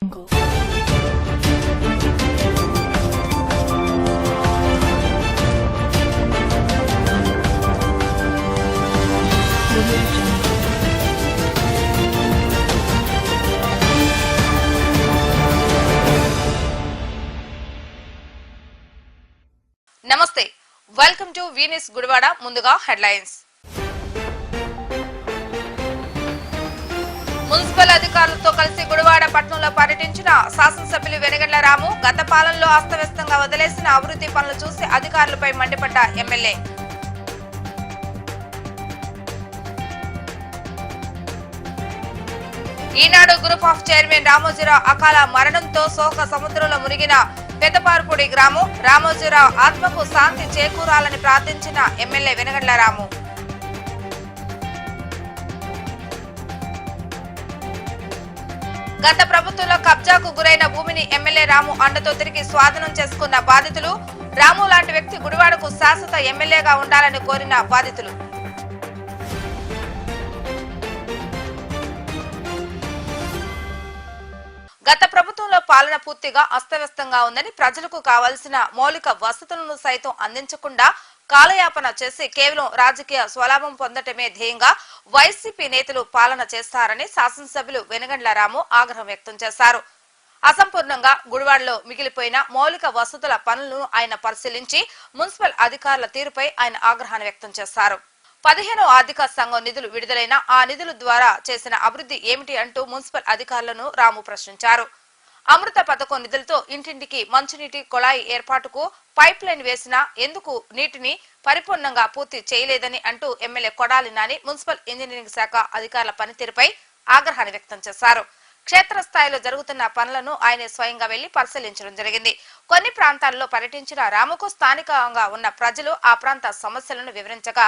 నమస్తే, welcome to వీనిస్ Gudivada. ముందుగా headlines. Municipal అధికారులతో కలిసి గుడివాడ పట్టణంలో పర్యటించిన శాసనసభ్యులు వెనగండ్ల రాము. గత పాలనలో అస్తవ్యస్తంగా వదిలేసిన అభివృద్ధి పనులు చూసి అధికారులపై మండిపడ్డ MLA. Eenadu group of chairman Ramoji Rao అకాల మరణంతో శోక సముద్రంలో మునిగిన పెద్దపారుపూడి గ్రామం. రామోజీరావు ఆత్మకు శాంతి చేకూరాలని ప్రార్థించిన ఎమ్మెల్యే వెనగండ్ల రాము. గత ప్రభుత్వంలో కబ్జాకు గురైన భూమిని ఎమ్మెల్యే రాము అండతో తిరిగి స్వాధీనం చేసుకున్న బాధితులు. రాము లాంటి వ్యక్తి గుడివాడకు శాశ్వత ఎమ్మెల్యేగా ఉండాలని కోరిన బాధితులు. గత ప్రభుత్వంలో పాలన పూర్తిగా అస్తవ్యస్తంగా ఉందని, ప్రజలకు కావాల్సిన మౌలిక వసతులను సైతం అందించకుండా కాలయాపన చేసి కేవలం రాజకీయ స్వలాభం పొందటమే ధ్యేయంగా వైసీపీ నేతలు పాలన చేస్తారని శాసనసభ్యులు వెనగండ్ల రాము ఆగ్రహం వ్యక్తం చేశారు. అసంపూర్ణంగా గుడివాడలో మిగిలిపోయిన మౌలిక వసతుల పనులను ఆయన పరిశీలించి మున్సిపల్ అధికారుల తీరుపై ఆయన ఆగ్రహాన్ని వ్యక్తం చేశారు. 15వ ఆర్థిక సంఘం నిధులు విడుదలైన ఆ నిధుల ద్వారా చేసిన అభివృద్ధి ఏమిటి అంటూ మున్సిపల్ అధికారులను రాము ప్రశ్నించారు. అమృత పథకం నిధులతో ఇంటింటికి మంచినీటి కొళాయి ఏర్పాటుకు పైప్ లైన్ వేసినా ఎందుకు నీటిని పరిపూర్ణంగా పూర్తి చేయలేదని అంటూ MLA Kodali Nani municipal engineering శాఖ అధికారుల పనితీరుపై ఆగ్రహాన్ని వ్యక్తం చేశారు. క్షేత్రస్థాయిలో జరుగుతున్న పనులను ఆయన స్వయంగా వెళ్లి పరిశీలించడం జరిగింది. కొన్ని ప్రాంతాల్లో పర్యటించిన రాముకు స్థానికంగా ఉన్న ప్రజలు ఆ ప్రాంత సమస్యలను వివరించగా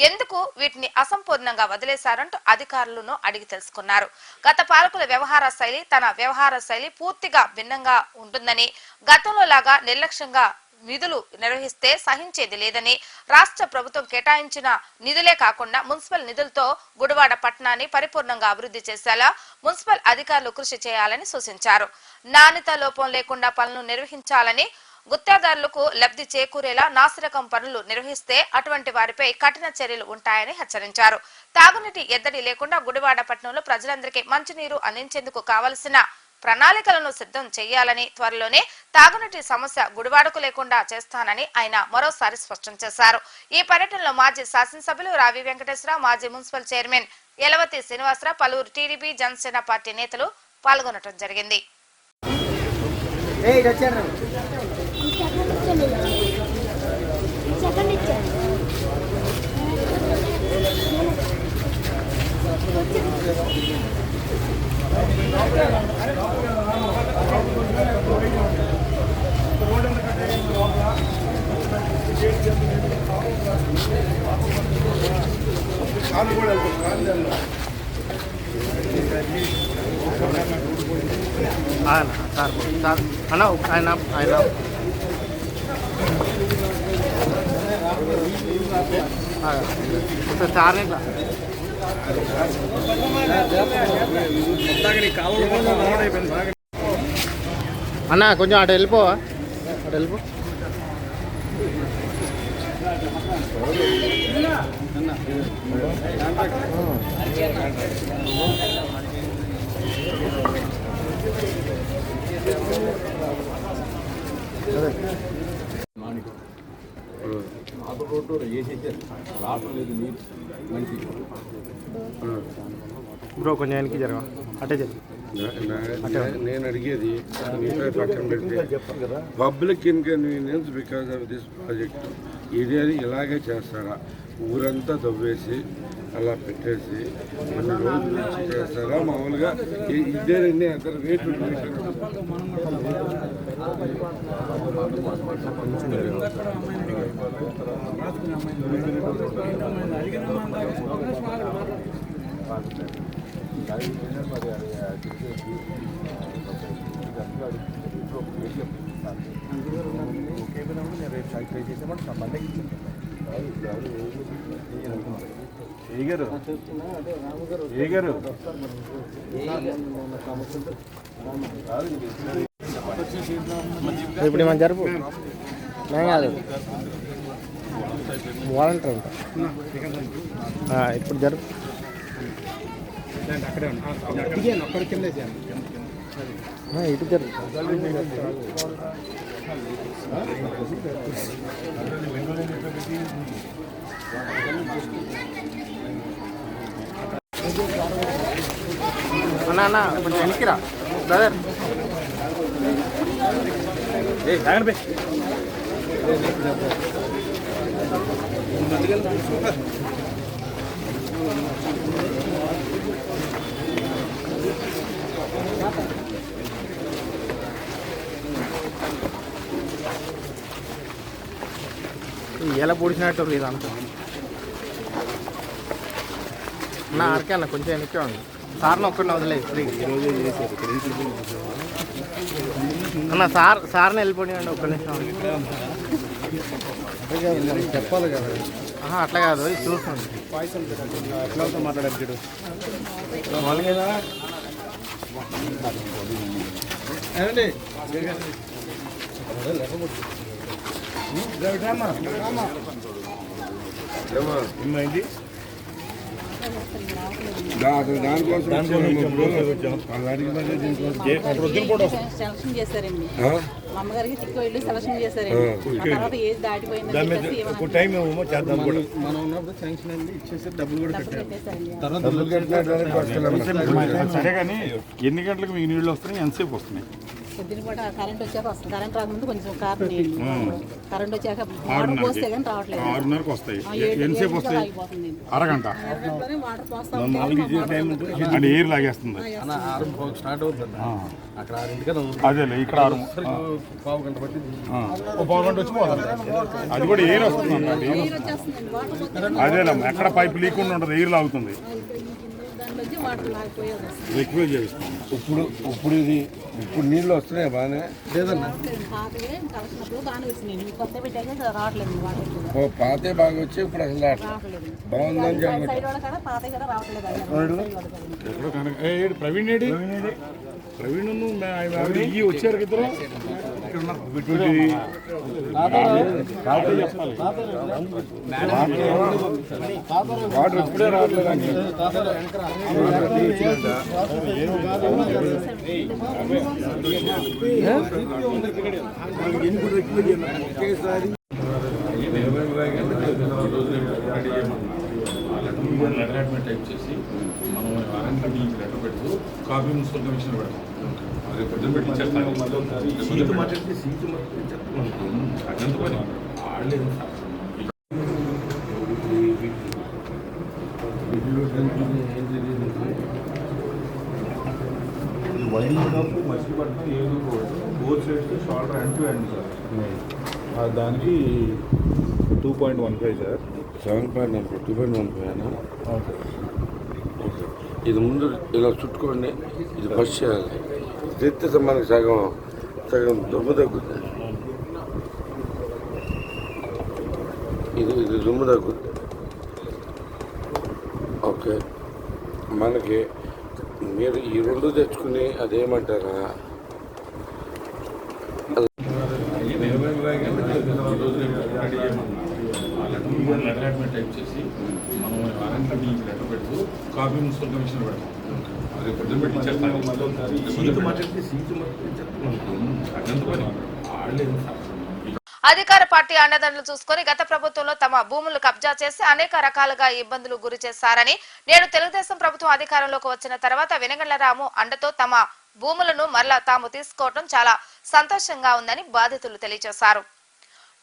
ఎందుకు వీటిని అసంపూర్ణంగా వదిలేశారంటూ అధికారులను అడిగి తెలుసుకున్నారు. గత పాలకుల వ్యవహార శైలి తన వ్యవహార శైలి పూర్తిగా భిన్నంగా ఉంటుందని, గతంలో లాగా నిర్లక్ష్యంగా నిధులు నిర్వహిస్తే సహించేది లేదని, రాష్ట్ర ప్రభుత్వం కేటాయించిన నిధులే కాకుండా మున్సిపల్ నిధులతో గుడివాడ పట్టణాన్ని పరిపూర్ణంగా అభివృద్ధి చేసేలా మున్సిపల్ అధికారులు కృషి చేయాలని సూచించారు. నాణ్యత లోపం లేకుండా పనులు నిర్వహించాలని, గుత్తేదారులకు లబ్ధి చేకూరేలా నాసిరకం పనులు నిర్వహిస్తే అటువంటి వారిపై కఠిన చర్యలు ఉంటాయని హెచ్చరించారు. తాగునీటి ఎద్దడి లేకుండా గుడివాడ పట్టణంలో ప్రజలందరికీ మంచినీరు అందించేందుకు కావలసిన ప్రణాళికలను సిద్ధం చేయాలని, త్వరలోనే తాగునీటి సమస్య గుడివాడకు లేకుండా చేస్తానని ఆయన మరోసారి స్పష్టం చేశారు. ఈ పర్యటనలో మాజీ శాసనసభ్యులు రావి వెంకటేశ్వరరావు, మాజీ మున్సిపల్ చైర్మన్ యలవతి శ్రీనివాసరావు, పలువురు టీడీపీ జనసేన పార్టీ నేతలు పాల్గొనడం జరిగింది. అన్నా కొంచెం అటు వెళ్ళిపోవా, అటు వెళ్ళిపో. బ్రో కొంచెం వెనక్కి జరగ, అటే జరిగి. నేను అడిగేది పక్కన పెడితే public inconvenience because of this project ఇది ఇలాగే చేస్తారా? ఊరంతా దవ్వేసి అలా పెట్టేసి కొన్ని రోజుల నుంచి చేస్తారా? మామూలుగా ఇదేనండి అక్కడ రేట్లు ఇప్పుడు ఏమైనా జరుపు కాదు వాలంటీర్ అంట ఇప్పుడు జరుపు ఇటు జరుపు అన్నా కొంచెం వెనక్కిరా బ్రదర్ ఎలా పొడిచినట్టు ఇదంతా అన్న ఆర్కే అన్న కొంచెం వెనక్కి ఉంది సార్ని ఒక్కడిని వదిలేదు అన్న సార్ని వెళ్ళిపోయినండి ఒక్క నిమిషం చెప్పాలి కదా అట్లా కాదు ఇది చూస్తాను ఎట్లా మాట్లాడారు ఏమైంది దానికోసం సెలక్షన్ చేశారండి మా అమ్మగారికి తిక్కు వెళ్ళి సెలక్షన్ చేశారండి తర్వాత ఏజ్ దాటిపోయింది మనం ఉన్నప్పుడు శాంక్షన్ అయింది ఇచ్చేసి డబ్బులు కూడా సరే కానీ ఎన్ని గంటలకు మీకు నీళ్ళు వస్తున్నాయి ఎంతసేపు వస్తున్నాయి పొద్దున పూట కరెంట్ వచ్చాక వస్తుంది కరెంట్ రాకముందు కొంచెం కారు నీళ్ళు కరెంట్ వచ్చాక వాటర్ పోస్తే కానీ రావట్లేదు 6:30కు వస్తాయి ఎంతసేపు వస్తాయి అరగంట వాటర్ పోస్తాం అంటే ఎయిర్ లాగేస్తుంది స్టార్ట్ అవుతుంది అక్కడ 6 అదేలే ఇక్కడ 6 పావు గంట బట్టి పావు గంట వచ్చి పోతుంది అది కూడా ఎయిర్ వస్తుంది అదేలే ఎక్కడ పైప్ లీకుండా ఉంటుంది ఎయిర్ లాగుతుంది ఎక్కువ చేస్తాం ఇప్పుడు నీళ్ళు వస్తున్నాయి బాగానే లేదన్నా పాతే బాగా వచ్చి ఇప్పుడు అసలు బాగుందని ఎక్కడ ప్రవీణ్ ఏడి ప్రవీణ్ ఇవి వచ్చారు ఇద్దరు చెప్పాలి వాటర్ ఇప్పుడే రావట్లేదు ఒకేసారి అడ్వర్టైజ్మెంట్ టైప్ చేసి మనం వారంటీ లెటర్ పెడుతూ కాపీ మున్సిపల్ కమిషన్ పెడతాం అది పొద్దున పెట్టి ఇచ్చేస్తాను సీటు మాట్లాడితే సీటు అదంత పని వాళ్ళే వైద్యులకు మచిలీపట్నం ఏదో both sides shoulder and to hand sir దానికి 2.15 సార్ 2.15 ఇది ముందు ఇలా చుట్టుకోండి ఇది ఫస్ట్ చేయాలి తెస్తే మనకి సగం దుమ్ము తగ్గుతుంది ఇది దుమ్ము తగ్గుతుంది ఓకే మనకి మీరు ఈ 2 తెచ్చుకుని అదేమంటారా అడ్వర్టైజ్మెంట్ టైప్ చేసి మనం వారంటీ లెటర్ పెడుతూ కాపీ మున్సిపల్ కమిషన్ పెడతాం అది పొద్దున పెట్టి ఇచ్చేస్తాను సీటు మాట్లాడితే సీటు అదంత పని వాళ్ళే అధికార పార్టీ అండదండలు చూసుకొని గత ప్రభుత్వంలో తమ భూములు కబ్జా చేసి అనేక రకాలుగా ఇబ్బందులు గురి చేశారని నేడు తెలుగుదేశం ప్రభుత్వం అధికారంలోకి వచ్చిన తర్వాత వెనగళ్ల రాము అండతో తమ భూములను మరలా తాము తీసుకోవడం చాలా సంతోషంగా ఉందని బాధితులు తెలియజేశారు.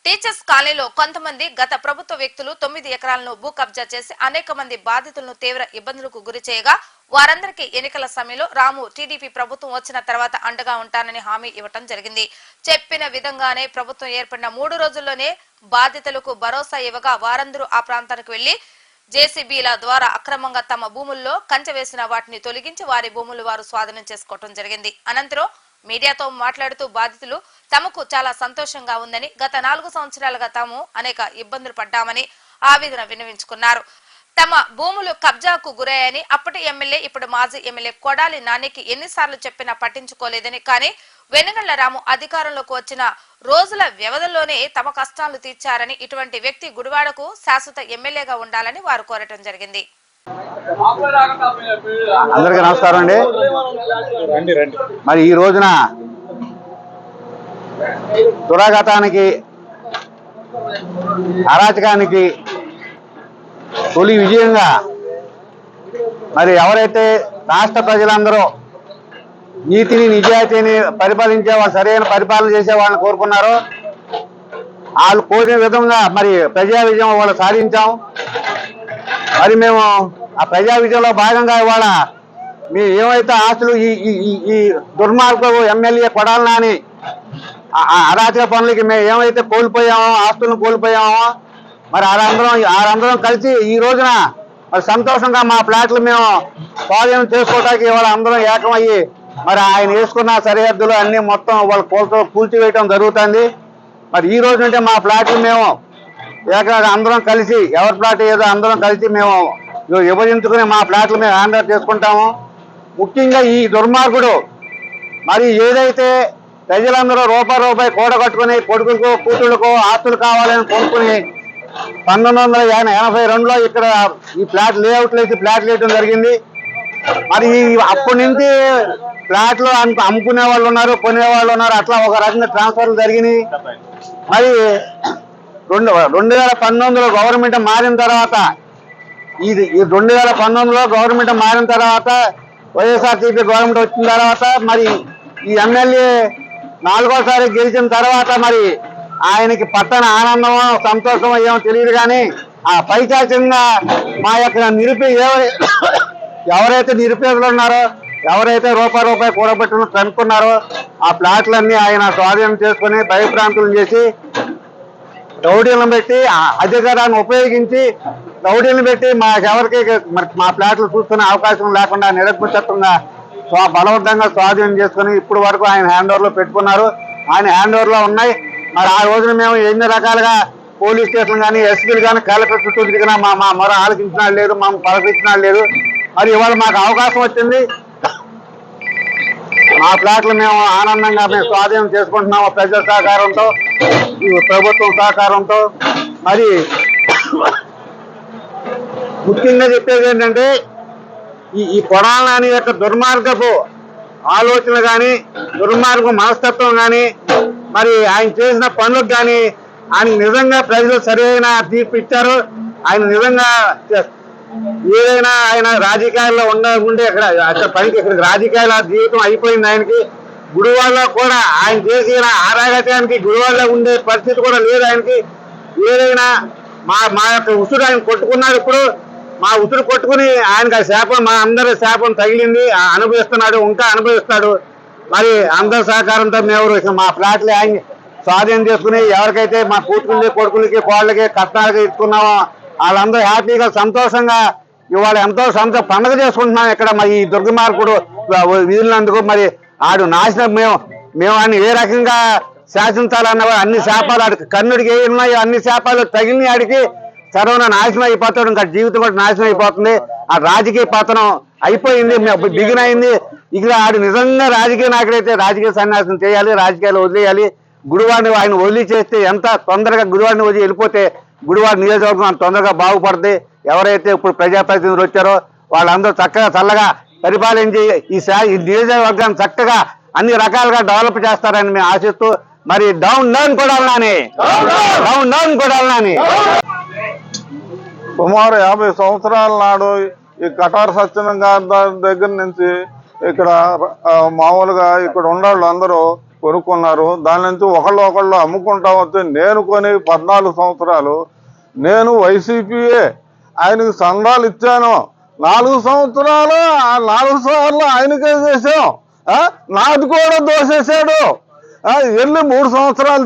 టీచర్స్ కాలనీలో కొంతమంది గత ప్రభుత్వ వ్యక్తులు 9 ఎకరాలను భూ కబ్జా చేసి అనేక మంది బాధితులను తీవ్ర ఇబ్బందులకు గురి చేయగా వారందరికీ ఎన్నికల సమయంలో రాము టీడీపీ ప్రభుత్వం వచ్చిన తర్వాత అండగా ఉంటానని హామీ ఇవ్వటం జరిగింది. చెప్పిన విధంగానే ప్రభుత్వం ఏర్పడిన 3 రోజుల్లోనే బాధితులకు భరోసా ఇవ్వగా వారందరూ ఆ ప్రాంతానికి వెళ్లి జేసీబీల ద్వారా అక్రమంగా తమ భూముల్లో కంచె వేసిన వాటిని తొలగించి వారి భూములు వారు స్వాధీనం చేసుకోవడం జరిగింది. అనంతరం మీడియాతో మాట్లాడుతూ బాధితులు తమకు చాలా సంతోషంగా ఉందని, గత 4 సంవత్సరాలుగా తాము అనేక ఇబ్బందులు పడ్డామని ఆవేదన విన్నవించుకున్నారు. తమ భూములు కబ్జాకు గురయ్యాయని అప్పటి ఎమ్మెల్యే ఇప్పుడు మాజీ ఎమ్మెల్యే కొడాలి నానికి ఎన్నిసార్లు చెప్పినా పట్టించుకోలేదని, కానీ వెనుగళ్ల రాము అధికారంలోకి వచ్చిన రోజుల వ్యవధిలోనే తమ కష్టాలు తీర్చారని, ఇటువంటి వ్యక్తి గుడివాడకు శాశ్వత ఎమ్మెల్యేగా ఉండాలని వారు కోరటం జరిగింది. అందరికీ నమస్కారం అండి. మరి ఈ రోజున దురాఘాతానికి, అరాచకానికి తొలి విజయంగా మరి ఎవరైతే రాష్ట్ర ప్రజలందరూ నీతిని నిజాయితీని పరిపాలించే వాళ్ళు, సరైన పరిపాలన చేసే వాళ్ళని కోరుకున్నారో వాళ్ళు కోరిన విధంగా మరి ప్రజా విజయం వాళ్ళు సాధించాం. మరి మేము ఆ ప్రజా విజయంలో భాగంగా ఇవాళ మేము ఏమైతే ఆస్తులు ఈ దుర్మార్గ ఎమ్మెల్యే కొడాలి నాని అరాచక పనులకి మేము ఏమైతే కోల్పోయామో, ఆస్తులను కోల్పోయామో, మరి ఆరందరం కలిసి ఈ రోజున మరి సంతోషంగా మా ఫ్లాట్లు మేము స్వాధీనం చేసుకోవడానికి ఇవాళ అందరం ఏకమయ్యి మరి ఆయన వేసుకున్న సరిహద్దులు అన్ని మొత్తం వాళ్ళు కూల్చివేయటం జరుగుతుంది. మరి ఈ రోజు నుండి మా ఫ్లాట్లు మేము అందరం కలిసి, ఎవరి ఫ్లాట్ ఏదో అందరం కలిసి మేము విభజించుకుని మా ఫ్లాట్లు మేము హ్యాండ్ ఓవర్ చేసుకుంటాము. ముఖ్యంగా ఈ దుర్మార్గుడు మరి ఏదైతే ప్రజలందరూ రూపాయి కూడగట్టుకుని కొడుకులకు కూతుళ్ళకు ఆస్తులు కావాలని కొనుక్కుని 1982లో ఇక్కడ ఈ ఫ్లాట్ లేఅవుట్లు అయితే ఫ్లాట్లు వేయడం జరిగింది. మరి అప్పటి నుంచి ఫ్లాట్లు అమ్ముకునే వాళ్ళు ఉన్నారు, కొనేవాళ్ళు ఉన్నారు, అట్లా ఒక రకంగా ట్రాన్స్ఫర్లు జరిగినాయి. మరి 2019లో గవర్నమెంట్ మారిన తర్వాత, ఈ 2019లో గవర్నమెంట్ మారిన తర్వాత, వైఎస్ఆర్సీపీ గవర్నమెంట్ వచ్చిన తర్వాత మరి ఈ ఎమ్మెల్యే 4వసారి గెలిచిన తర్వాత మరి ఆయనకి పట్టణ ఆనందమో సంతోషమో ఏమో తెలియదు, కానీ ఆ పైచాచంగా మా యొక్క ఎవరైతే నిరుపేదలు ఉన్నారో, ఎవరైతే రూపాయి కూడబెట్టుకుని కనుక్కున్నారో ఆ ప్లాట్లన్నీ ఆయన స్వాధీనం చేసుకుని భయభ్రాంతులు చేసి రౌడీలను పెట్టి, అధికారాన్ని ఉపయోగించి రౌడీలను పెట్టి మాకెవరికి మా ప్లాట్లు చూసుకునే అవకాశం లేకుండా నిరక్షత్వంగా బలవంతంగా స్వాధీనం చేసుకుని ఇప్పుడు వరకు ఆయన హ్యాండ్ ఓవర్లో పెట్టుకున్నారు. ఆయన హ్యాండ్ ఓవర్లో ఉన్నాయి. మరి ఆ రోజున మేము ఎన్ని రకాలుగా పోలీస్ స్టేషన్ కానీ, ఎస్పీలు కానీ, కలెక్టర్ చుట్టూ తిరిగినా మా మొర ఆలకించినాడు లేదు, మా పలకించినాడు లేదు. మరి ఇవాళ మాకు అవకాశం వచ్చింది. మా ప్లాట్లు మేము ఆనందంగా మేము స్వాధీనం చేసుకుంటున్నాము ప్రజల సహకారంతో, ప్రభుత్వం సహకారంతో. మరి ముఖ్యంగా చెప్పేది ఏంటంటే ఈ కొడాలి నాని యొక్క దుర్మార్గపు ఆలోచన కానీ, దుర్మార్గ మనస్తత్వం కానీ, మరి ఆయన చేసిన పనులకు కానీ ఆయన నిజంగా ప్రజలు సరైన తీర్పు ఇచ్చారు. ఆయన నిజంగా ఏదైనా ఆయన రాజకీయాల్లో ఉండే అక్కడ పనికి ఇక్కడికి రాజకీయాల జీవితం అయిపోయింది ఆయనకి. గుడివాడలో కూడా ఆయన చేసిన ఆరాగత్యానికి గుడివాడలో ఉండే పరిస్థితి కూడా లేదు ఆయనకి. ఏదైనా మా యొక్క ఉసురు ఆయన కొట్టుకున్నాడు. ఇప్పుడు మా ఉసురు కొట్టుకుని ఆయనకు ఆ శాపం, మా అందరి శాపం తగిలింది, అనుభవిస్తున్నాడు, ఇంకా అనుభవిస్తాడు. మరి అందరి సహకారంతో మేము మా ఫ్లాట్లే ఆయన స్వాధీనం చేసుకుని ఎవరికైతే మా కూతుళ్ళకి, కొడుకులకి, కోళ్ళకి కట్నాలకి ఇచ్చుకున్నామో వాళ్ళందరూ హ్యాపీగా సంతోషంగా ఇవాళ ఎంతో పండుగ చేసుకుంటున్నాం ఇక్కడ. మరి ఈ దుర్గమార్గుడు వీళ్ళందుకు మరి ఆడు నాశనం మేము ఆయన ఏ రకంగా శాసించాలన్న అన్ని శాపాలు ఆడికి కన్నుడికి ఏ ఉన్నాయో అన్ని శాపాలు తగిలిన ఆడికి సర్వన నాశనం అయిపోతాడు. ఇంకా జీవితం కూడా నాశనం అయిపోతుంది. ఆ రాజకీయ పతనం అయిపోయింది, బిగిన్ అయింది. ఇక ఆడు నిజంగా రాజకీయ నాయకుడైతే రాజకీయ సన్యాసం చేయాలి, రాజకీయాలు వదిలేయాలి. గుడివాడిని ఆయన వదిలి చేస్తే ఎంత తొందరగా గుడివాడిని వదిలి వెళ్ళిపోతే గుడివాడ నియోజకవర్గం అంత తొందరగా బాగుపడుతుంది. ఎవరైతే ఇప్పుడు ప్రజాప్రతినిధులు వచ్చారో వాళ్ళందరూ చక్కగా చల్లగా పరిపాలించి ఈ నియోజకవర్గాన్ని చక్కగా అన్ని రకాలుగా డెవలప్ చేస్తారని మేము ఆశిస్తూ మరి డౌన్ కొడాలి నాని. సుమారు 50 సంవత్సరాల నాడు ఈ కటార్ సత్యనారాయణ గారి దగ్గర నుంచి ఇక్కడ మామూలుగా ఇక్కడ ఉన్నవాళ్ళు అందరూ కొనుక్కున్నారు. దాని నుంచి ఒకళ్ళు అమ్ముకుంటా వస్తే నేను కొని 14 సంవత్సరాలు నేను వైసీపీయే ఆయనకి సంఘాలు ఇచ్చాను. 4 సంవత్సరాలు 4 సార్లు ఆయనకే చేసాం. నాది కూడా దోసేసాడు. వెళ్ళి 3 సంవత్సరాలు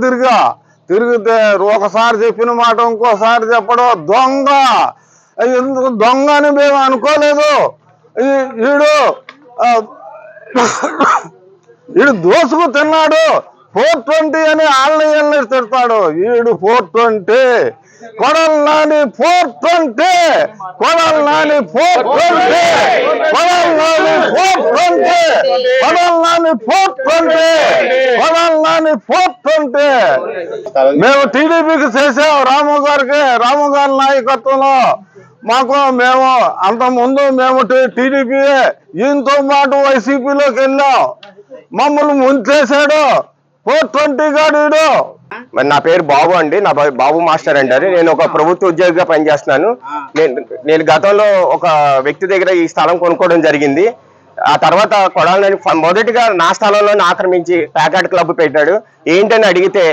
తిరిగితే ఒకసారి చెప్పిన మాట ఇంకోసారి చెప్పడం దొంగ. ఎందుకు దొంగ అని మేము అనుకోలేదు. వీడు దోసుకు తిన్నాడు. 420 అని ఆళ్ళని తిడతాడు. వీడు 420 కొడాలి నాని 420, కొడాలి నాని 420, కొడాలి నాని 420, కొడాలి నాని 420, కొడాలి నాని 420. మేము టీడీపీకి చేసాం, రాము గారి నాయకత్వంలో మేము అంత ముందు మేము టీడీపీ, ఈయనతో పాటు వైసీపీలోకి వెళ్ళాం. మమ్మల్ని ముంచేశాడు 420 గాడు. మరి నా పేరు బాబు అండి, నా బాబు మాస్టర్ అంటారు. నేను ఒక ప్రభుత్వ ఉద్యోగిగా పనిచేస్తున్నాను. నేను గతంలో ఒక వ్యక్తి దగ్గర ఈ స్థలం కొనుక్కోవడం జరిగింది. ఆ తర్వాత కొడాలని మొదటిగా నా స్థలంలోనే ఆక్రమించి ప్యాకెట్ క్లబ్ పెట్టాడు. ఏంటని అడిగితే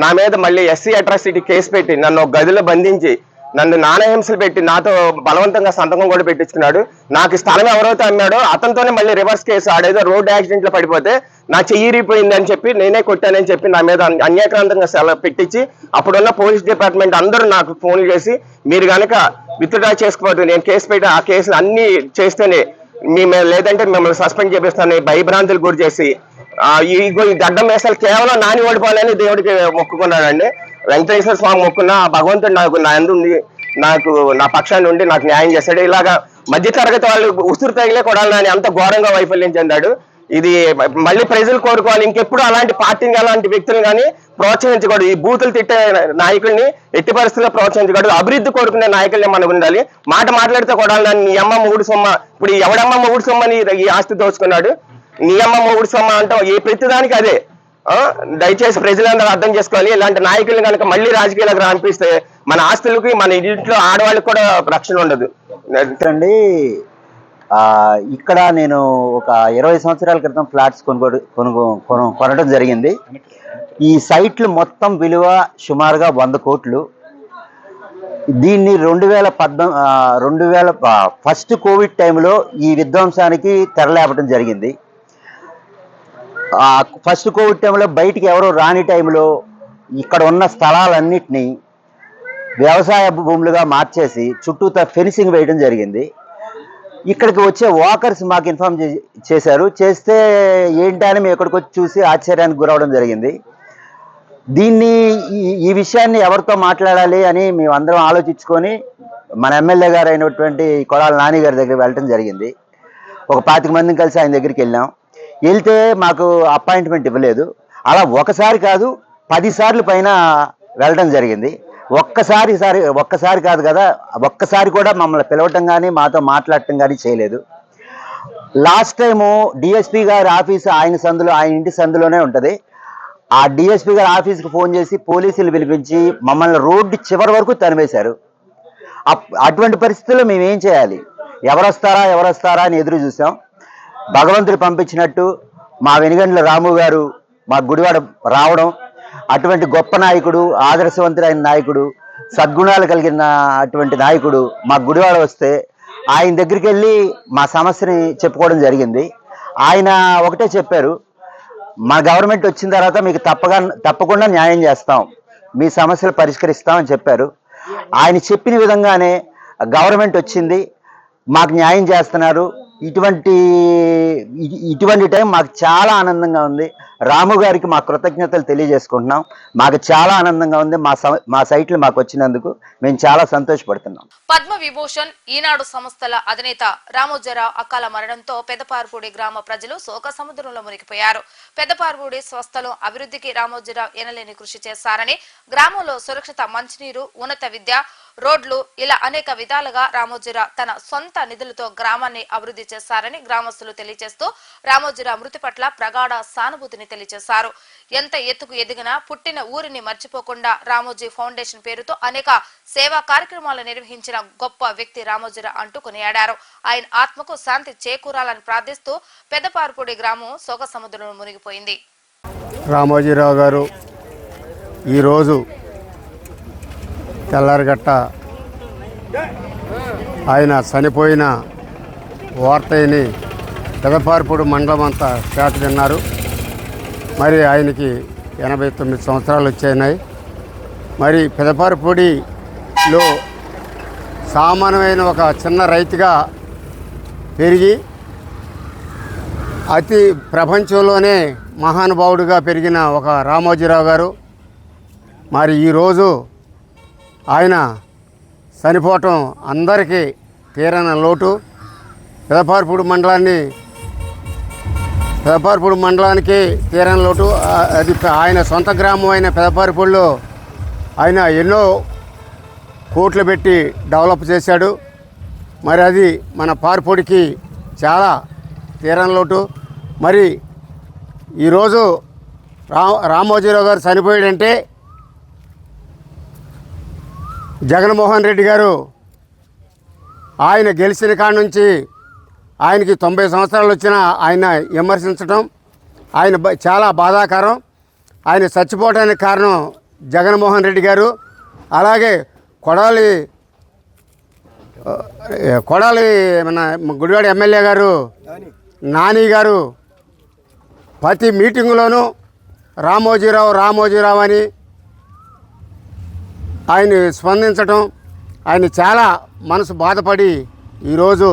నా మీద మళ్ళీ ఎస్సీ అట్రాసిటీ కేసు పెట్టి నన్ను ఒక గదిలో బంధించి నన్ను నానహింసలు పెట్టి నాతో బలవంతంగా సంతకం కూడా పెట్టించుకున్నాడు. నాకు స్థలం ఎవరైతే అన్నాడో అతనితోనే మళ్ళీ రివర్స్ కేసు, ఆడేదో రోడ్డు యాక్సిడెంట్ లో పడిపోతే నా చెయ్యిరిపోయింది అని చెప్పి నేనే కొట్టానని చెప్పి నా మీద అన్యాక్రాంతంగా పెట్టించి అప్పుడున్న పోలీస్ డిపార్ట్మెంట్ అందరూ నాకు ఫోన్లు చేసి మీరు కనుక విత్డ్రా చేసుకోవద్దు, నేను కేసు పెట్టి ఆ కేసులు అన్ని చేస్తేనే లేదంటే మిమ్మల్ని సస్పెండ్ చేపిస్తాను భయభ్రాంతులు గురి చేసి ఈ గడ్డం వేసాలు కేవలం నాని ఓడిపోవాలని దేవుడికి మొక్కుకున్నాడండి. వెంకటేశ్వర స్వామి మొక్కున్న భగవంతుడు నాకు నా పక్షాన్ని ఉండి నాకు న్యాయం చేశాడు. ఇలాగా మధ్యతరగతి వాళ్ళు ఉసురు తగిలే కొడాలని అంత ఘోరంగా వైఫల్యం చెందాడు. ఇది మళ్ళీ ప్రజలు కోరుకోవాలి, ఇంకెప్పుడు అలాంటి పార్టీని అలాంటి వ్యక్తులు కానీ ప్రోత్సహించకూడదు. ఈ బూతులు తిట్టే నాయకుల్ని ఎట్టి పరిస్థితుల్లో ప్రోత్సహించకూడదు. అభివృద్ధి కోరుకునే నాయకుల్ని మనకు ఉండాలి. మాట్లాడితే కొడాలని నీ అమ్మ మూడు సొమ్మ, ఇప్పుడు ఎవడమ్మ మూడు సొమ్మని ఈ ఆస్తి దోచుకున్నాడు, నీ అమ్మ మూడు సొమ్మ అంటాం, ఏ ప్రతిదానికి అదే. దయచేసి ప్రజలందరూ అర్థం చేసుకోవాలి. ఇలాంటి నాయకులు కనుక మళ్ళీ రాజకీయాలకు రానిపిస్తే మన ఆస్తులకి మన ఇంట్లో ఆడవాళ్ళకి కూడా రక్షణ ఉండదు అండి. ఇక్కడ నేను ఒక 20 సంవత్సరాల క్రితం ఫ్లాట్స్ కొనడం జరిగింది. ఈ సైట్లు మొత్తం విలువ సుమారుగా 100 కోట్లు. దీన్ని 2014 ఫస్ట్ కోవిడ్ టైంలో ఈ విధ్వంసానికి తెరలేపడం జరిగింది. ఫస్ట్ కోవిడ్ టైంలో బయటికి ఎవరో రాని టైంలో ఇక్కడ ఉన్న స్థలాలన్నిటినీ వ్యవసాయ భూములుగా మార్చేసి చుట్టూతా ఫెన్సింగ్ వేయడం జరిగింది. ఇక్కడికి వచ్చే వాకర్స్ మాకు ఇన్ఫార్మ్ చేశారు. చేస్తే ఏంటని మేము ఇక్కడికి వచ్చి చూసి ఆశ్చర్యానికి గురవడం జరిగింది. ఈ విషయాన్ని ఎవరితో మాట్లాడాలి అని మేము అందరం ఆలోచించుకొని మన ఎమ్మెల్యే గారు అయినటువంటి కొడాలి నాని గారి దగ్గర వెళ్ళడం జరిగింది. ఒక 25 మందిని కలిసి ఆయన దగ్గరికి వెళ్ళాం. వెళ్తే మాకు అపాయింట్మెంట్ ఇవ్వలేదు. అలా ఒకసారి కాదు 10 సార్లు పైన వెళ్ళడం జరిగింది. ఒక్కసారి కాదు కదా, ఒక్కసారి కూడా మమ్మల్ని పిలవటం కానీ మాతో మాట్లాడటం కానీ చేయలేదు. లాస్ట్ టైము డిఎస్పీ గారి ఆఫీసు ఆయన ఇంటి సందులోనే ఉంటుంది. ఆ డిఎస్పీ గారి ఆఫీస్కి ఫోన్ చేసి పోలీసులు పిలిపించి మమ్మల్ని రోడ్డు చివరి వరకు తరిమేశారు. అటువంటి పరిస్థితుల్లో మేమేం చేయాలి? ఎవరొస్తారా అని ఎదురు చూసాం. భగవంతుడు పంపించినట్టు మా వెనుగండ్ల రాము గారు మా గుడివాడ రావడం, అటువంటి గొప్ప నాయకుడు, ఆదర్శవంతుడైన నాయకుడు, సద్గుణాలు కలిగిన అటువంటి నాయకుడు మా గుడివాడ వస్తే ఆయన దగ్గరికి వెళ్ళి మా సమస్యని చెప్పుకోవడం జరిగింది. ఆయన ఒకటే చెప్పారు, మా గవర్నమెంట్ వచ్చిన తర్వాత మీకు తప్పకుండా న్యాయం చేస్తాం, మీ సమస్యలు పరిష్కరిస్తామని చెప్పారు. ఆయన చెప్పిన విధంగానే గవర్నమెంట్ వచ్చింది, మాకు న్యాయం చేస్తున్నారు. ఇటువంటి టైం మాకు చాలా ఆనందంగా ఉంది. రాము గారికి మా కృతజ్ఞతలు తెలియజేసుకుంటున్నాం. మాకు చాలా ఆనందంగా ఉంది. మా సైట్లు మాకు వచ్చినందుకు మేము చాలా సంతోషపడుతున్నాం. పద్మ విభూషణ్ ఈనాడు సంస్థల అధినేత రామోజీరావు అకాల మరణంతో పెదపార్పూడి గ్రామ ప్రజలు శోక సముద్రంలో మునిగిపోయారు. పెదపార్పూడి స్వస్థలం అభివృద్ధికి రామోజీరావు ఎనలేని కృషి చేశారని, గ్రామంలో సురక్షిత మంచినీరు, ఉన్నత విద్య, రోడ్లు ఇలా అనేక విధాలుగా రామోజీరావు తన సొంత నిధులతో గ్రామాన్ని అభివృద్ధి చేశారని గ్రామస్తులు తెలియజేస్తూ రామోజీరావు మృతి పట్ల ప్రగాఢ సానుభూతిని తెలియజేశారు. ఎంత ఎత్తుకు ఎదిగినా పుట్టిన ఊరిని మర్చిపోకుండా రామోజీ ఫౌండేషన్ పేరుతో అనేక సేవా కార్యక్రమాలు నిర్వహించిన గొప్ప వ్యక్తి రామోజీరావు అంటూ కొనియాడారు. ఆయన ఆత్మకు శాంతి చేకూరాలని ప్రార్థిస్తూ పెదపార్పూడి గ్రామం శోక సముద్రంలో మునిగిపోయింది. రామోజీరావు గారు ఈరోజు తెల్లారిగట్ట ఆయన చనిపోయిన వార్తని పెదపార్పూడి మండలం అంతా చేత విన్నారు. మరి ఆయనకి 89 సంవత్సరాలు వచ్చాయి. మరి పెదపార్పూడిలో సామాన్యమైన ఒక చిన్న రైతుగా పెరిగి అతి ప్రపంచంలోనే మహానుభావుడిగా పెరిగిన ఒక రామోజీరావు గారు మరి ఈరోజు ఆయన చనిపోవటం అందరికీ తీరని లోటు. పెదపార్పూడి మండలానికి తీరని లోటు. అది ఆయన సొంత గ్రామం అయిన పెదపార్పూడిలో ఆయన ఎన్నో కోట్లు పెట్టి డెవలప్ చేశాడు. మరి అది మన పార్పూడికి చాలా తీరని లోటు. మరి ఈరోజు రామోజీరావు గారు చనిపోయాడంటే జగన్మోహన్ రెడ్డి గారు ఆయన గెలిచిన కాడ నుంచి ఆయనకి 90 సంవత్సరాలు వచ్చినా ఆయన విమర్శించడం ఆయన చాలా బాధాకరం. ఆయన చచ్చిపోవడానికి కారణం జగన్మోహన్ రెడ్డి గారు. అలాగే కొడాలి మన గుడివాడ ఎమ్మెల్యే గారు నాని గారు ప్రతి మీటింగులోనూ రామోజీరావు అని ఆయన స్పందించటం, ఆయన చాలా మనసు బాధపడి ఈరోజు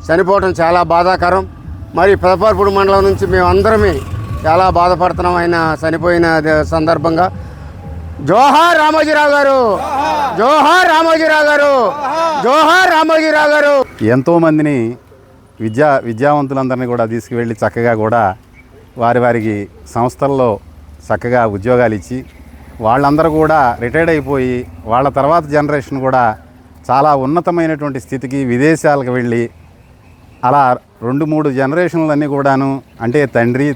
చనిపోవటం చాలా బాధాకరం. మరి పెదపార్పూడి మండలం నుంచి మేమందరమే చాలా బాధపడుతున్నాం ఆయన చనిపోయిన సందర్భంగా. జోహార్ రామోజీరావు గారు, జోహార్ రామోజీరావు గారు, జోహార్ రామోజీరావు గారు. ఎంతోమందిని విద్యావంతులందరినీ కూడా తీసుకువెళ్ళి చక్కగా కూడా వారికి సంస్థల్లో చక్కగా ఉద్యోగాలు ఇచ్చి వాళ్ళందరూ కూడా రిటైర్డ్ అయిపోయి వాళ్ళ తర్వాత జనరేషన్ కూడా చాలా ఉన్నతమైనటువంటి స్థితికి విదేశాలకు వెళ్ళి అలా 2-3 జనరేషన్లన్నీ కూడాను అంటే తండ్రి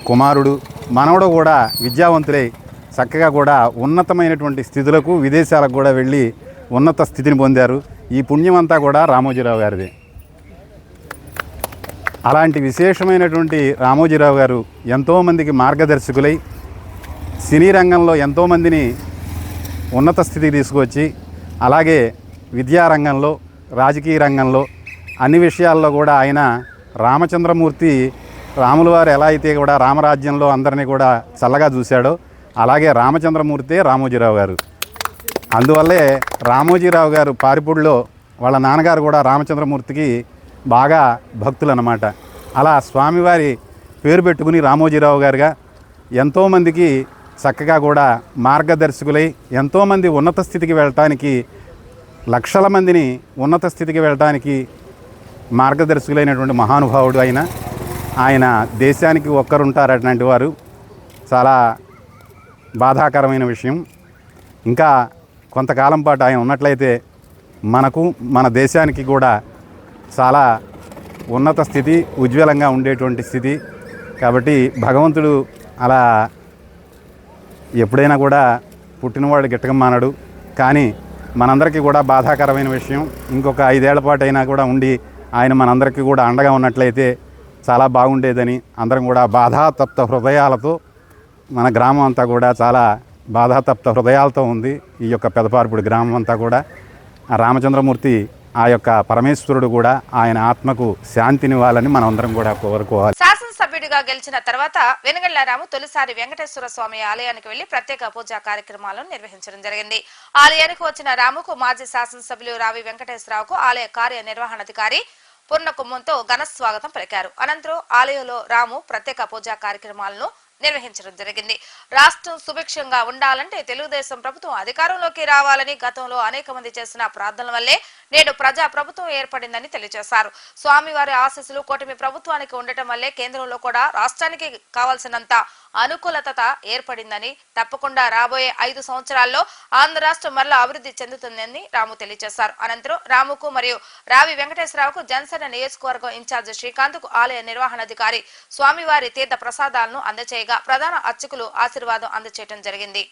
కుమారుడు మనవడు కూడా విద్యావంతులై చక్కగా కూడా ఉన్నతమైనటువంటి స్థితులకు విదేశాలకు కూడా వెళ్ళి ఉన్నత స్థితిని పొందారు. ఈ పుణ్యం అంతా కూడా రామోజీరావు గారిదే. అలాంటి విశేషమైనటువంటి రామోజీరావు గారు ఎంతోమందికి మార్గదర్శకులై సినీ రంగంలో ఎంతోమందిని ఉన్నత స్థితికి తీసుకొచ్చి అలాగే విద్యారంగంలో రాజకీయ రంగంలో అన్ని విషయాల్లో కూడా ఆయన రామచంద్రమూర్తి రాముల వారు ఎలా అయితే కూడా రామరాజ్యంలో అందరినీ కూడా చల్లగా చూశాడో అలాగే రామచంద్రమూర్తే రామోజీరావు గారు. అందువల్లే రామోజీరావు గారు పారిపూడిలో వాళ్ళ నాన్నగారు కూడా రామచంద్రమూర్తికి బాగా భక్తులు అన్నమాట. అలా స్వామివారి పేరు పెట్టుకుని రామోజీరావు గారుగా ఎంతోమందికి చక్కగా కూడా మార్గదర్శకులై ఎంతోమంది ఉన్నత స్థితికి వెళ్ళటానికి లక్షల మందిని ఉన్నత స్థితికి వెళ్ళటానికి మార్గదర్శకులైనటువంటి మహానుభావుడు ఆయన దేశానికి ఒక్కరుంటారు అటువంటి వారు. చాలా బాధాకరమైన విషయం. ఇంకా కొంతకాలం పాటు ఆయన ఉన్నట్లయితే మనకు మన దేశానికి కూడా చాలా ఉన్నత స్థితి ఉజ్వలంగా ఉండేటువంటి స్థితి. కాబట్టి భగవంతుడు అలా ఎప్పుడైనా కూడా పుట్టినవాడు గిట్టకం మానడు. కానీ మనందరికీ కూడా బాధాకరమైన విషయం. ఇంకొక 5 ఏళ్ల పాటు అయినా కూడా ఉండి ఆయన మనందరికీ కూడా అండగా ఉన్నట్లయితే చాలా బాగుండేదని అందరం కూడా బాధాతప్త హృదయాలతో మన గ్రామం అంతా కూడా చాలా బాధాతప్త హృదయాలతో ఉంది. ఈ యొక్క పెదపార్పూడి గ్రామం అంతా కూడా రామచంద్రమూర్తి ఆ యొక్క పరమేశ్వరుడు కూడా ఆయన ఆత్మకు శాంతినివ్వాలని మనం అందరం కూడా కోరుకోవాలి. శాసనసభ్యుడిగా గెలిచిన తర్వాత వెనుగళ్ల రాము తొలిసారి వెంకటేశ్వర స్వామి ఆలయానికి వెళ్లి ప్రత్యేక పూజా కార్యక్రమాలను నిర్వహించడం జరిగింది. ఆలయానికి వచ్చిన రాముకు మాజీ శాసనసభ్యులు రావి వెంకటేశ్వరరావుకు ఆలయ కార్యనిర్వహణాధికారి పూర్ణకుమ్మంతో ఘన స్వాగతం పలికారు. అనంతరం ఆలయంలో రాము ప్రత్యేక పూజా కార్యక్రమాలను నిర్వహించడం జరిగింది. రాష్ట్రం సుభిక్షంగా ఉండాలంటే తెలుగుదేశం ప్రభుత్వం అధికారంలోకి రావాలని గతంలో అనేక మంది చేసిన ప్రార్థనల వల్లే నేడు ప్రజా ప్రభుత్వం ఏర్పడిందని తెలియజేశారు. స్వామివారి ఆశీస్సులు కూటమి ప్రభుత్వానికి ఉండటం వల్లే కేంద్రంలో కూడా రాష్ట్రానికి కావాల్సినంత అనుకూలత ఏర్పడిందని, తప్పకుండా రాబోయే 5 సంవత్సరాల్లో ఆంధ్ర రాష్ట్రం మరలా అభివృద్ధి చెందుతుందని రాము తెలియజేశారు. అనంతరం రాముకు మరియు రావి వెంకటేశ్వరరావుకు జనసేన నియోజకవర్గం ఇన్ఛార్జ్ శ్రీకాంత్ కు ఆలయ నిర్వహణాధికారి స్వామివారి తీర్థ ప్రసాదాలను అందచేయగా ప్రధాన అర్చకులు ఆశీర్వాదం అందచేయడం జరిగింది.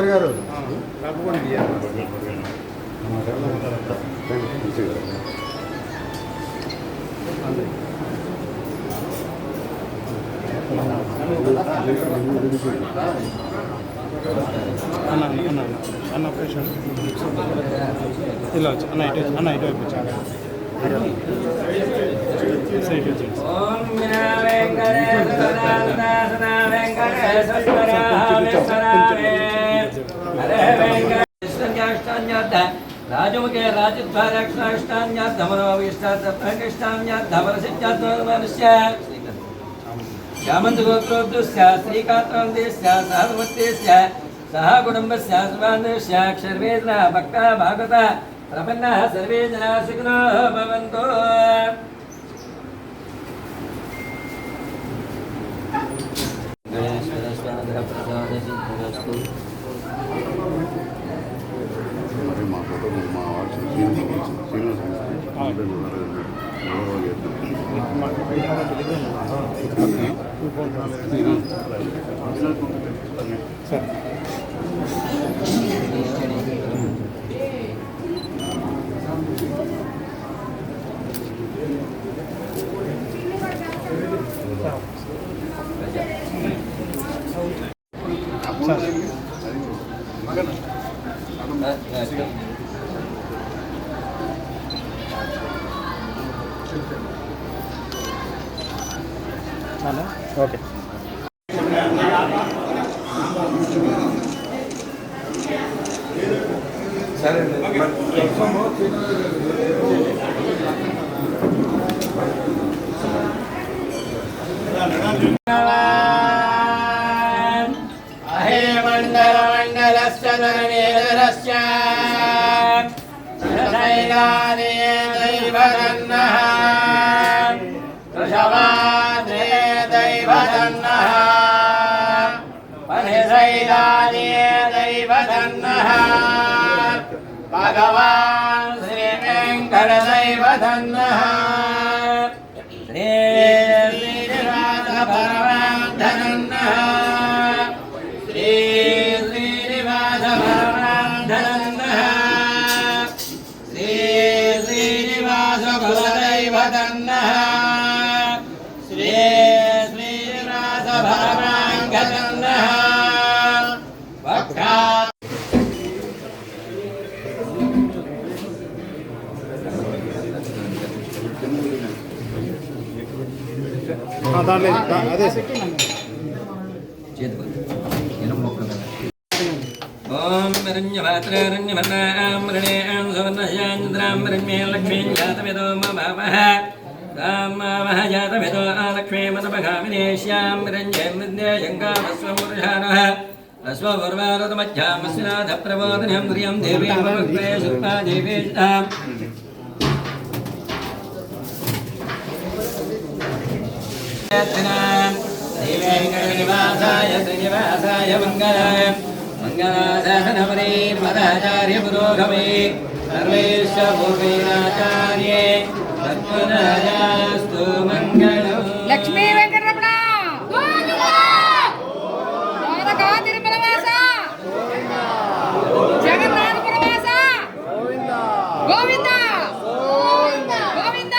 గారు అన్న ఆపరేషన్ ఇలా వచ్చి అన్న ఇటు వైపు వచ్చాను రాజముఖే రాజద్వారక్షాష్టాన్యామనుష్యామంతగోత్రోద్దుస్య శ్రీకాంతవందేస్య సహవర్తేస్య సహ కుటుంబస్య సువాన్దేస్య సర్వేజన భక్త భాగవత ప్రపన్న సర్వే జనా సుఖినో భవంతు. ఓకే సరే భగవాన్ శ్రీ వెంకటదైవధన్నః శ్రీ శ్రీనివాస పరమాధనన్నః శ్రీ శ్రీనివాస పరమాధనన్నః శ్రీ శ్రీనివాస కులదైవధన్నః శ్రీ శ్రీనివాస పరమాంగతన్నః భక్తా అదే ఓం రణ్యభాత్రరణ్యమన్నామరణేం సువర్ణశాంద్రామరణ్యే లక్ష్మీం జాతవేదో మమావహ రామావహ జాతవేదో లక్ష్మీ మతపగామినేశ్యాం రణ్యం విద్యాయంగామస్వమూర్ధానః అశ్వపూర్వారతమధ్యామస్నాథ ప్రబోధనం ధ్రియం దేవీం భక్తే శుల్పా దేవేషాం శ్రీవేంకటనివాసాయ శ్రీనివాసాయ మంగళాయ మంగళాశాసనపరే పదాచార్య పురోగమే సర్వేశ్వ పూర్వైరాచార్యే తత్వరాజాస్తు మంగళం. లక్ష్మీ వెంకటరమణ ద్వారకా తిరుమల వాస జగన్నాథపుర వాస గోవింద గోవింద గోవింద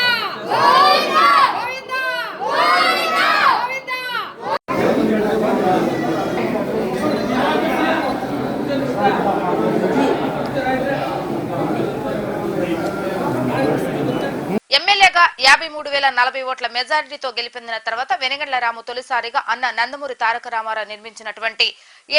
ఎమ్మెల్యేగా 53,040 ఓట్ల మెజారిటీతో గెలుపొందిన తర్వాత వెనిగండ్ల రాము తొలిసారిగా అన్న నందమూరి తారక రామారావు నిర్మించినటువంటి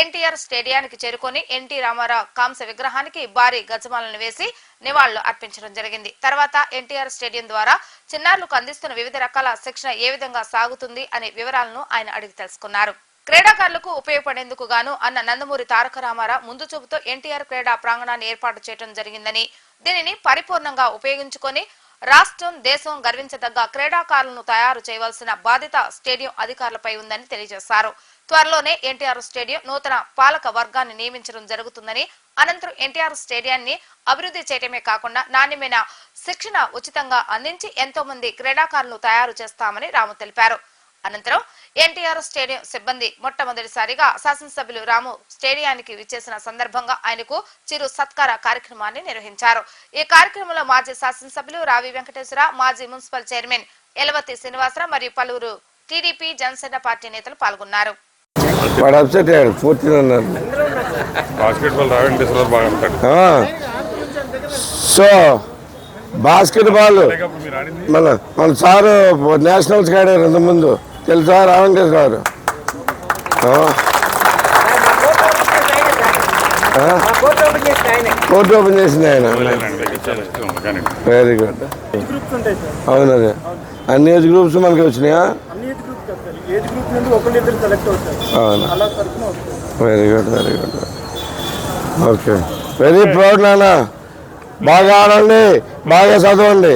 ఎన్టీఆర్ స్టేడియానికి చేరుకొని ఎన్టీ రామారావు కాంస్య విగ్రహానికి భారీ గజమాలను వేసి నివాళులు అర్పించడం జరిగింది. తర్వాత ఎన్టీఆర్ స్టేడియం ద్వారా చిన్నారులకు అందిస్తున్న వివిధ రకాల శిక్షణ ఏ విధంగా సాగుతుంది అనే వివరాలను ఆయన అడిగి తెలుసుకున్నారు. క్రీడాకారులకు ఉపయోగపడేందుకు గాను అన్న నందమూరి తారక రామారావు ముందు చూపుతో ఎన్టీఆర్ క్రీడా ప్రాంగణాన్ని ఏర్పాటు చేయడం జరిగిందని, దీనిని పరిపూర్ణంగా ఉపయోగించుకొని రాష్ట్రం దేశం గర్వించదగ్గ క్రీడాకారులను తయారు చేయవలసిన బాధ్యత స్టేడియం అధికారులపై ఉందని తెలియజేశారు. త్వరలోనే ఎన్టీఆర్ స్టేడియం నూతన పాలక వర్గాన్ని నియమించడం జరుగుతుందని, అనంతరం ఎన్టీఆర్ స్టేడియాన్ని అభివృద్ధి చేయడమే కాకుండా నాణ్యమైన శిక్షణ ఉచితంగా అందించి ఎంతో మంది క్రీడాకారులను తయారు చేస్తామని రాము తెలిపారు. అనంతరం ఎన్టీఆర్ స్టేడియం సిబ్బంది మొట్టమొదటిసారిగా శాసనసభ్యులు రాము స్టేడియానికి విచ్చేసిన సందర్భంగా ఆయనకు చిరు సత్కార కార్యక్రమాన్ని నిర్వహించారు. ఈ కార్యక్రమంలో మాజీ శాసనసభ్యులు రావి వెంకటేశ్వర, మాజీ మున్సిపల్ చైర్మన్ ఎలవతి శ్రీనివాసరావు మరియు పలువురు టీడీపీ జనసేన పార్టీ నేతలు పాల్గొన్నారు. సో బాస్కెట్బాల్ మన సారు నేషనల్స్ ఆడారు ఇంతకుముందు తెలుసా రావంకేశ్ గారు. కోర్టు ఓపెన్ చేసింది ఆయన. Very good. అవునదే అన్ని ఏజ్ గ్రూప్స్ మనకి వచ్చినాయా? అవును. Very good very good. Okay very proud నాన్న. బాగా ఆడండి, బాగా చదవండి.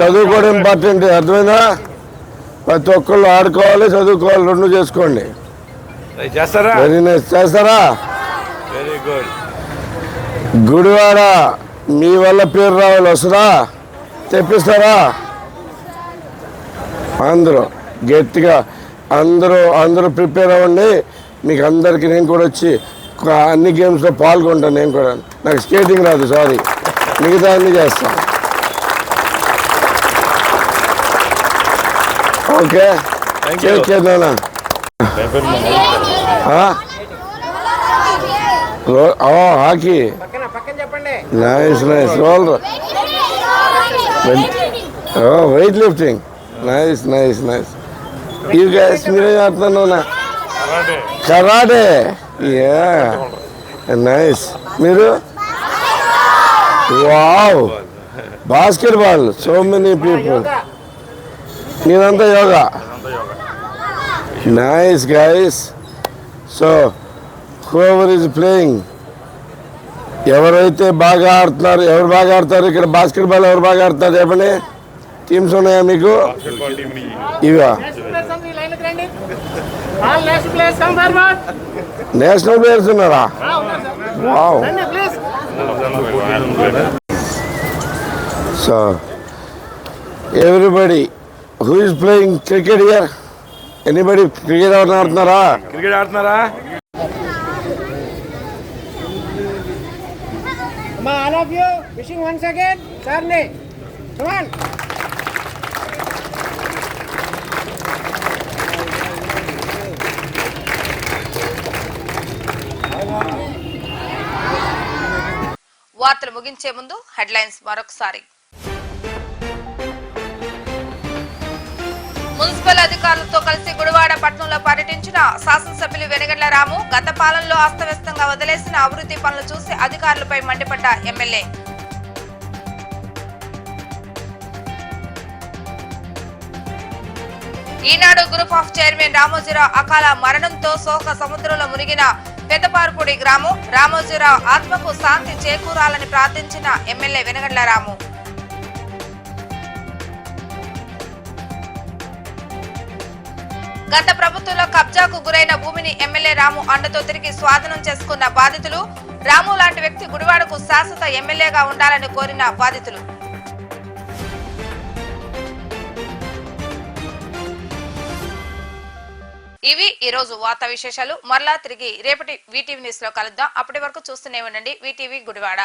చదువుకోవడం ఇంపార్టెంట్, అర్థమైందా? ప్రతి ఒక్కళ్ళు ఆడుకోవాలి, చదువుకోవాలి, రెండు చేసుకోండి. Very nice. చేస్తారా? Very good. గుడివాడ మీ వల్ల పేరు రావాలి, వస్తుందా? తెప్పిస్తారా? అందరూ గట్టిగా అందరూ ప్రిపేర్ అవ్వండి. మీకు అందరికీ నేను కూడా వచ్చి అన్ని గేమ్స్లో పాల్గొంటాను. నేను కూడా, నాకు స్కేటింగ్ రాదు, సారీ, మిగతా అన్ని చేస్తాను. ఓకే చేద్దానా? Hockey nice nice. Weight lifting nice nice nice. You guys మీరే ఆడుతున్నానా? కరాటే. Yeah nice. మీరు? Wow. Basketball. So many people. మీరంతా yoga. Nice guys. So whoever is playing, ఎవరైతే బాగా ఆడుతున్నారు, ఎవరు బాగా ఆడతారు ఇక్కడ బాస్కెట్బాల్, ఎవరు బాగా ఆడతారు చెప్పండి. టీమ్స్ ఉన్నాయా మీకు? ఇవా నేషనల్ ప్లేయర్స్ ఉన్నారా? Wow. So everybody who is playing cricket here? Anybody cricket ఎవరైనా ఆడుతున్నారా? క్రికెట్ ఆడుతున్నారా? All of you wishing once again, Sarne. Come on. వార్తలు ముగించే ముందు హెడ్లైన్స్ మరొకసారి. మున్సిపల్ అధికారులతో కలిసి గుడివాడ పట్టణంలో పర్యటించిన శాసనసభ్యులు వెనగండ్ల రాము. గత పాలనలో అస్తవ్యస్తంగా వదిలేసిన అభివృద్ధి పనులు చూసి అధికారులపై మండిపడ్డ MLA. Eenadu group of chairman Ramoji Rao అకాల మరణంతో శోక సముద్రంలో మునిగిన పెద్దపారుపూడి గ్రామం. రామోజీరావు ఆత్మకు శాంతి చేకూరాలని ప్రార్థించిన ఎమ్మెల్యే వెనగండ్ల రాము. గత ప్రభుత్వంలో కబ్జాకు గురైన భూమిని ఎమ్మెల్యే రాము అండతో తిరిగి స్వాధీనం చేసుకున్న బాధితులు. రాము లాంటి వ్యక్తి గుడివాడకు శాశ్వత ఎమ్మెల్యేగా ఉండాలని కోరిన బాధితులు. ఇవి ఈ రోజు వార్తా విశేషాలు. మరలా తిరిగి రేపటి వీటీవీ న్యూస్ లో కలుద్దాం. అప్పటి వరకు చూస్తూనే ఉండండి వీటీవీ గుడివాడ.